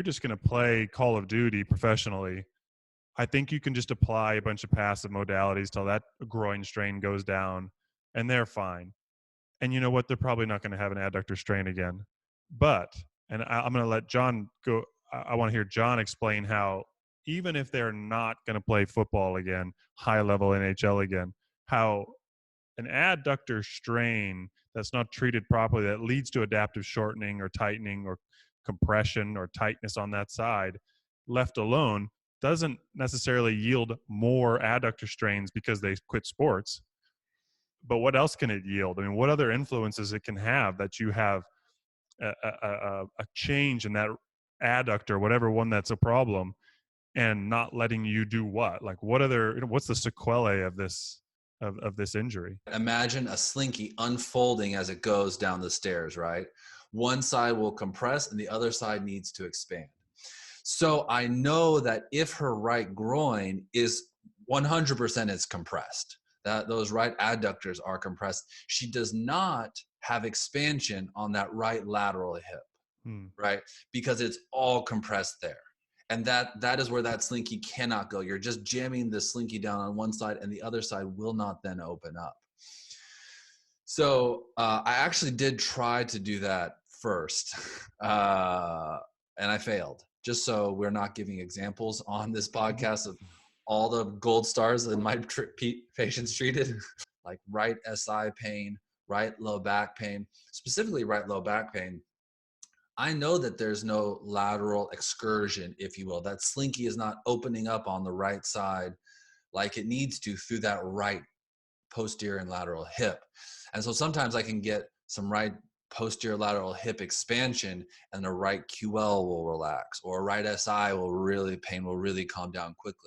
just going to play Call of Duty professionally, I think you can just apply a bunch of passive modalities till that groin strain goes down, and they're fine. And you know what? They're probably not going to have an adductor strain again. But, and I'm going to let John go. I want to hear John explain how, even if they're not going to play football again, high level NHL again, how an adductor strain that's not treated properly, that leads to adaptive shortening or tightening or compression or tightness on that side, left alone, doesn't necessarily yield more adductor strains because they quit sports. But what else can it yield? I mean, what other influences it can have that you have a change in that adductor, whatever one that's a problem, and not letting you do what? Like, what other, what's the sequelae of this injury? Imagine a slinky unfolding as it goes down the stairs, right? One side will compress and the other side needs to expand. So I know that if her right groin is 100% is compressed, that those right adductors are compressed, she does not have expansion on that right lateral hip, right? Because it's all compressed there. And that is where that slinky cannot go. You're just jamming the slinky down on one side and the other side will not then open up. So I actually did try to do that first, and I failed. Just so we're not giving examples on this podcast of all the gold stars that my patients treated, like right SI pain, right low back pain, specifically right low back pain. I know that there's no lateral excursion, if you will. That slinky is not opening up on the right side like it needs to through that right posterior and lateral hip. And so sometimes I can get some right posterior lateral hip expansion and the right QL will relax, or right SI pain will really calm down quickly.